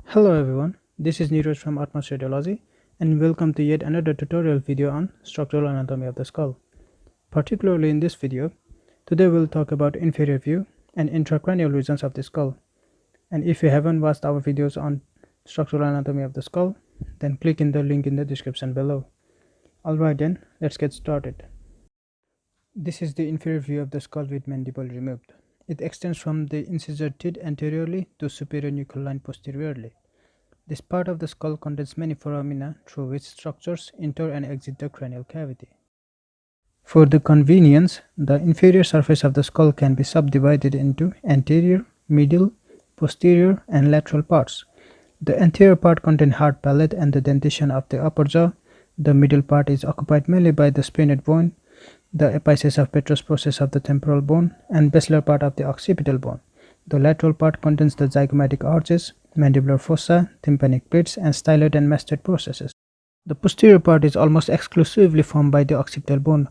Hello everyone, this is Neeraj from Atmas Radiology and welcome to yet another tutorial video on structural anatomy of the skull. Particularly in this video, today we'll talk about inferior view and intracranial regions of the skull. And if you haven't watched our videos on structural anatomy of the skull, then click in the link in the description below. Alright then, let's get started. This is the inferior view of the skull with mandible removed. It extends from the incisor teeth anteriorly to superior nuchal line posteriorly. This part of the skull contains many foramina through which structures enter and exit the cranial cavity. For the convenience, the inferior surface of the skull can be subdivided into anterior, medial, posterior, and lateral parts. The anterior part contains hard palate and the dentition of the upper jaw. The middle part is occupied mainly by the sphenoid bone, the apices of petrous process of the temporal bone, and basilar part of the occipital bone. The lateral part contains the zygomatic arches, mandibular fossa, tympanic plates, and styloid and mastoid processes. The posterior part is almost exclusively formed by the occipital bone.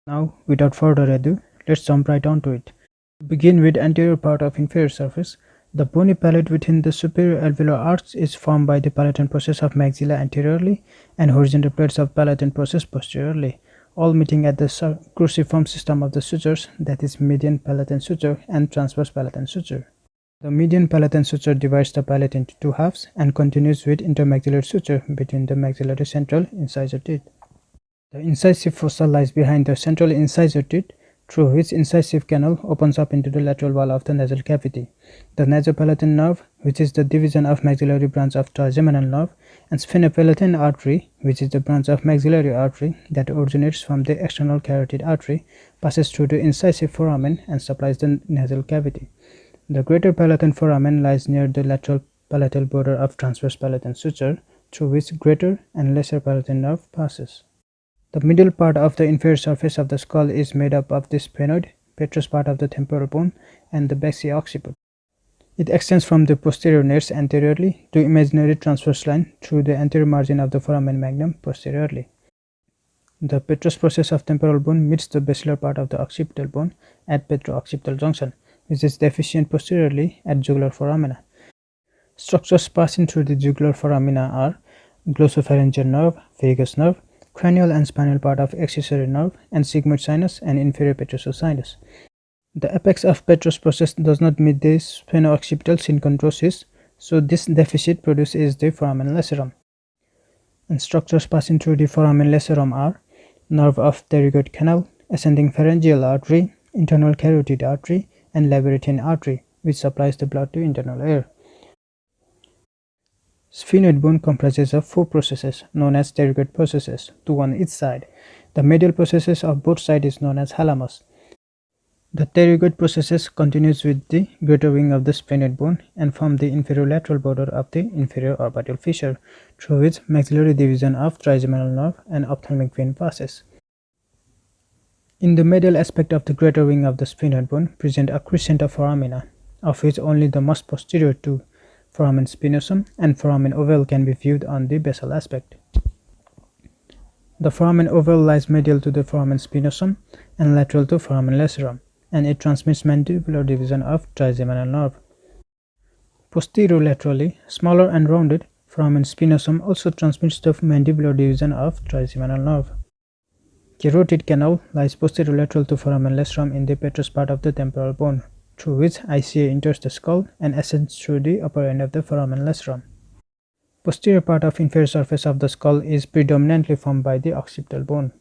Now, without further ado, let's jump right onto it. To begin with anterior part of inferior surface, the bony palate within the superior alveolar arch is formed by the palatine process of maxilla anteriorly and horizontal plates of palatine process posteriorly, all meeting at the cruciform system of the sutures, that is median palatine suture and transverse palatine suture. The median palatine suture divides the palate into two halves and continues with intermaxillary suture between the maxillary central incisor teeth. The incisive fossa lies behind the central incisor teeth, through which incisive canal opens up into the lateral wall of the nasal cavity. The nasopalatine nerve, which is the division of maxillary branch of trigeminal nerve, and sphenopalatine artery, which is the branch of maxillary artery that originates from the external carotid artery, passes through the incisive foramen and supplies the nasal cavity. The greater palatine foramen lies near the lateral palatal border of transverse palatine suture, through which greater and lesser palatine nerve passes. The middle part of the inferior surface of the skull is made up of the sphenoid, petrous part of the temporal bone, and the baxilla occiput. It extends from the posterior nares anteriorly to imaginary transverse line through the anterior margin of the foramen magnum posteriorly. The petrous process of temporal bone meets the basilar part of the occipital bone at petro-occipital junction, which is deficient posteriorly at jugular foramina. Structures passing through the jugular foramina are glossopharyngeal nerve, vagus nerve, cranial and spinal part of accessory nerve, and sigmoid sinus and inferior petrosal sinus. The apex of petrous process does not meet the spheno-occipital synchondrosis, so this deficit produces the foramen lacerum. And structures passing through the foramen lacerum are nerve of pterygoid canal, ascending pharyngeal artery, internal carotid artery, and labyrinthine artery, which supplies the blood to internal air. Sphenoid bone comprises of four processes known as pterygoid processes, two on each side. The medial processes of both sides is known as halamus. The pterygoid processes continues with the greater wing of the sphenoid bone and form the inferior lateral border of the inferior orbital fissure, through which maxillary division of trigeminal nerve and ophthalmic vein passes. In the medial aspect of the greater wing of the sphenoid bone present a crescent of foramina, of which only the most posterior two, foramen spinosum and foramen ovale, can be viewed on the basal aspect. The foramen ovale lies medial to the foramen spinosum and lateral to foramen lacerum, and it transmits mandibular division of trigeminal nerve. Posterolaterally, smaller and rounded, foramen spinosum also transmits the mandibular division of trigeminal nerve. Carotid canal lies posterolateral to foramen lacerum in the petrous part of the temporal bone, through which ICA enters the skull and ascends through the upper end of the foramen lacerum. Posterior part of inferior surface of the skull is predominantly formed by the occipital bone.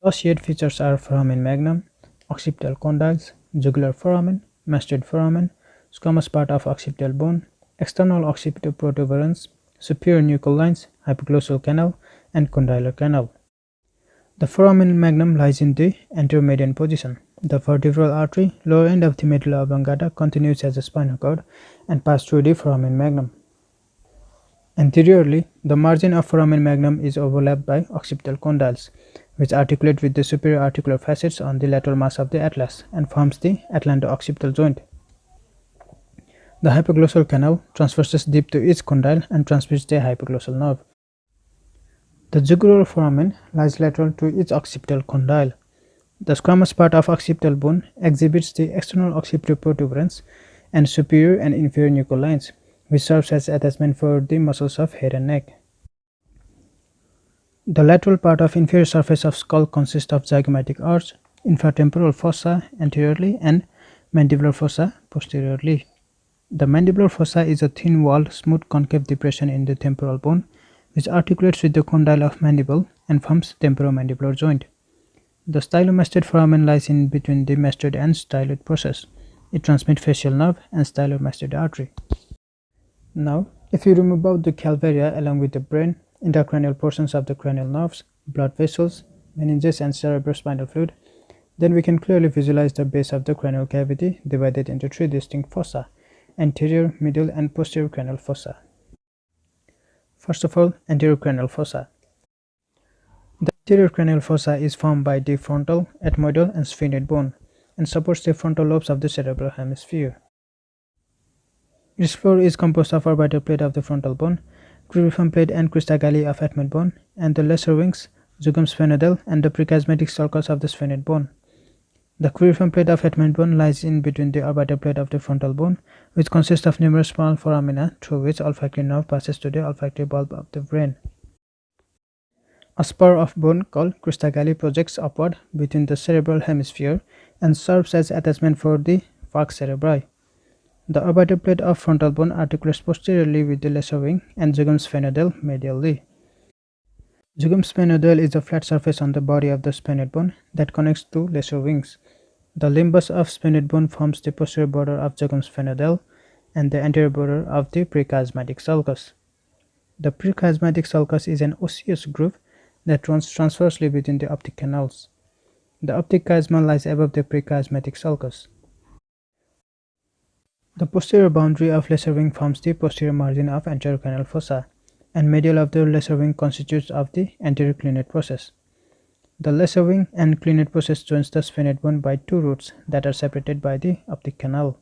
Associated features are foramen magnum, occipital condyles, jugular foramen, mastoid foramen, squamous part of occipital bone, external occipital protuberance, superior nuchal lines, hypoglossal canal, and condylar canal. The foramen magnum lies in the anteromedian position. The vertebral artery, lower end of the medulla oblongata, continues as a spinal cord and passes through the foramen magnum. Anteriorly, the margin of foramen magnum is overlapped by occipital condyles, which articulate with the superior articular facets on the lateral mass of the atlas and forms the atlanto-occipital joint. The hypoglossal canal transverses deep to each condyle and transmits the hypoglossal nerve. The jugular foramen lies lateral to each occipital condyle. The squamous part of occipital bone exhibits the external occipital protuberance and superior and inferior nuchal lines, which serves as attachment for the muscles of head and neck. The lateral part of inferior surface of skull consists of zygomatic arch, infratemporal fossa anteriorly, and mandibular fossa posteriorly. The mandibular fossa is a thin-walled, smooth concave depression in the temporal bone, which articulates with the condyle of mandible and forms temporomandibular joint. The stylomastoid foramen lies in between the mastoid and styloid process. It transmits facial nerve and stylomastoid artery. Now, if you remove both the calvaria along with the brain, intracranial portions of the cranial nerves, blood vessels, meninges, and cerebrospinal fluid, then we can clearly visualize the base of the cranial cavity divided into three distinct fossa: anterior, middle, and posterior cranial fossa. First of all, anterior cranial fossa. The anterior cranial fossa is formed by the frontal, ethmoidal, and sphenoid bone and supports the frontal lobes of the cerebral hemisphere. Its floor is composed of orbital plate of the frontal bone, cribriform plate and crista galli of ethmoid bone, and the lesser wings, jugum sphenoidal, and the prechiasmatic sulcus of the sphenoid bone. The cribriform plate of ethmoid bone lies in between the orbital plate of the frontal bone, which consists of numerous small foramina through which olfactory nerve passes to the olfactory bulb of the brain. A spur of bone called crista galli projects upward between the cerebral hemisphere and serves as attachment for the falx cerebri. The orbital plate of frontal bone articulates posteriorly with the lesser wing and jugum sphenoidal medially. Jugum sphenoidal is a flat surface on the body of the sphenoid bone that connects two lesser wings. The limbus of sphenoid bone forms the posterior border of jugum sphenoidal and the anterior border of the prechiasmatic sulcus. The prechiasmatic sulcus is an osseous groove that runs transversely between the optic canals. The optic chiasma lies above the prechiasmatic sulcus. The posterior boundary of lesser wing forms the posterior margin of anterior cranial fossa, and medial of the lesser wing constitutes of the anterior clinate process. The lesser wing and clinate process joins the sphenoid bone by two roots that are separated by the optic canal.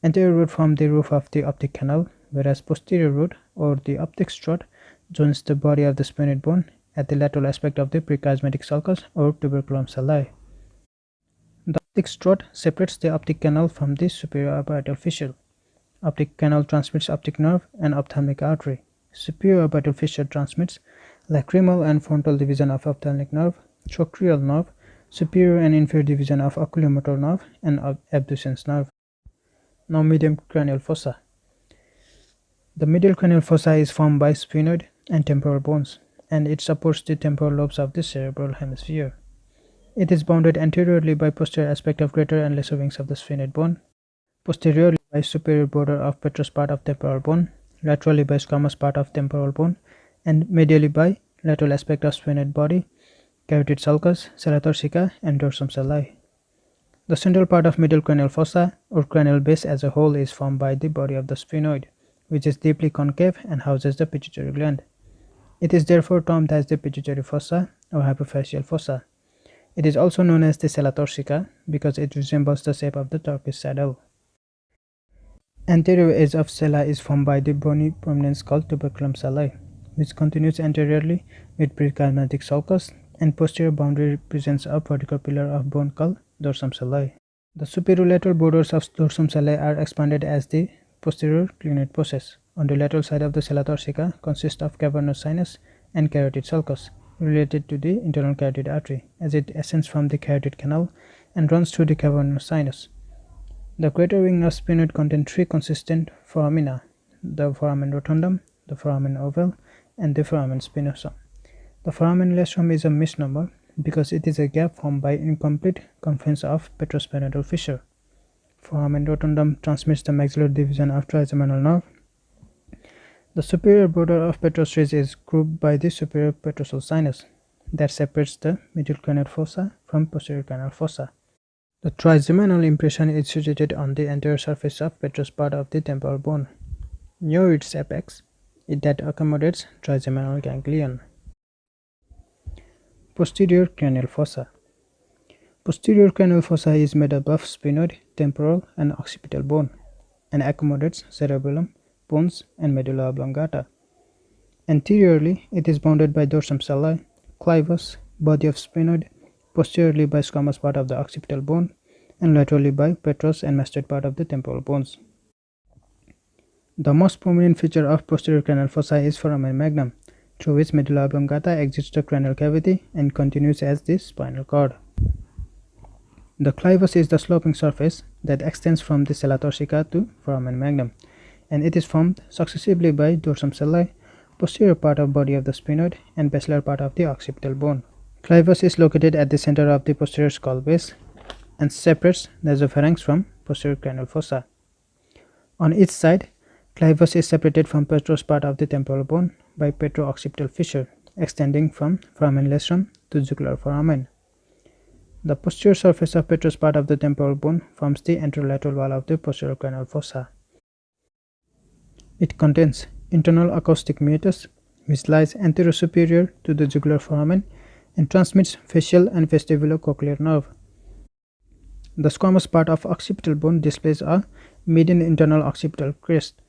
Anterior root forms the roof of the optic canal, whereas posterior root, or the optic strut, joins the body of the sphenoid bone at the lateral aspect of the prechiasmatic sulcus or tuberculum sali. The optic strut separates the optic canal from the superior orbital fissure. Optic canal transmits optic nerve and ophthalmic artery. Superior orbital fissure transmits lacrimal and frontal division of ophthalmic nerve, trochlear nerve, superior and inferior division of oculomotor nerve, and abducens nerve. Now, medial cranial fossa. The medial cranial fossa is formed by sphenoid and temporal bones, and it supports the temporal lobes of the cerebral hemisphere. It is bounded anteriorly by posterior aspect of greater and lesser wings of the sphenoid bone, posteriorly by superior border of petrous part of temporal bone, laterally by squamous part of temporal bone, and medially by lateral aspect of sphenoid body, carotid sulcus, sella turcica, and dorsum sali. The central part of medial cranial fossa, or cranial base as a whole, is formed by the body of the sphenoid, which is deeply concave and houses the pituitary gland. It is therefore termed as the pituitary fossa or hypophyseal fossa. It is also known as the sella turcica because it resembles the shape of the Turkish saddle. Anterior edge of sella is formed by the bony prominence called tuberculum sali, which continues anteriorly with prechiasmatic sulcus, and posterior boundary represents a vertical pillar of bone called dorsum sali. The superolateral borders of dorsum sali are expanded as the posterior clinate process. On the lateral side of the sella turcica consists of cavernous sinus and carotid sulcus, related to the internal carotid artery, as it ascends from the carotid canal and runs through the cavernous sinus. The greater wing of sphenoid contains three consistent foramina: the foramen rotundum, the foramen ovale, and the foramen spinosum. The foramen lacerum is a misnomer because it is a gap formed by incomplete confluence of petrosphenoidal fissure. Foramen rotundum transmits the maxillary division of trigeminal nerve. The superior border of petrous ridge is grouped by the superior petrosal sinus that separates the medial cranial fossa from posterior cranial fossa. The trigeminal impression is situated on the anterior surface of petrous part of the temporal bone, near its apex, that accommodates trigeminal ganglion. Posterior cranial fossa. Posterior cranial fossa is made up of sphenoid, temporal, and occipital bone, and accommodates cerebellum, bones, and medulla oblongata. Anteriorly, it is bounded by dorsum sali, clivus, body of sphenoid, posteriorly by squamous part of the occipital bone, and laterally by petrous and mastoid part of the temporal bones. The most prominent feature of posterior cranial fossa is foramen magnum, through which medulla oblongata exits the cranial cavity and continues as the spinal cord. The clivus is the sloping surface that extends from the sella turcica to foramen magnum, and it is formed successively by dorsum sellae, posterior part of body of the sphenoid, and basilar part of the occipital bone. Clivus is located at the center of the posterior skull base and separates nasopharynx from posterior cranial fossa. On each side, clivus is separated from petrous part of the temporal bone by petro-occipital fissure extending from foramen lacerum to jugular foramen. The posterior surface of petrous part of the temporal bone forms the anterolateral wall of the posterior cranial fossa. It contains internal acoustic meatus, which lies anterosuperior to the jugular foramen and transmits facial and vestibulocochlear nerve. The squamous part of occipital bone displays a median internal occipital crest,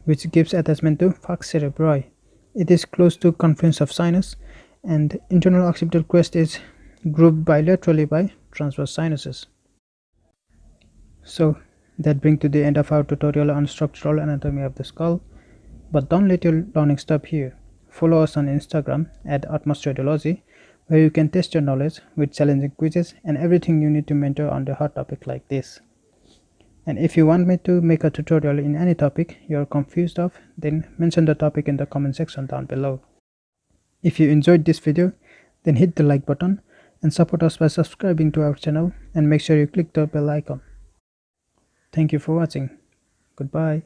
which gives attachment to falx cerebri. It is close to confluence of sinus, and internal occipital crest is grouped bilaterally by transverse sinuses. So that brings to the end of our tutorial on structural anatomy of the skull. But don't let your learning stop here. Follow us on Instagram at Utmost Radiology, where you can test your knowledge with challenging quizzes and everything you need to mentor on the hot topic like this. And if you want me to make a tutorial in any topic you are confused of, then mention the topic in the comment section down below. If you enjoyed this video, then hit the like button and support us by subscribing to our channel, and make sure you click the bell icon. Thank you for watching. Goodbye.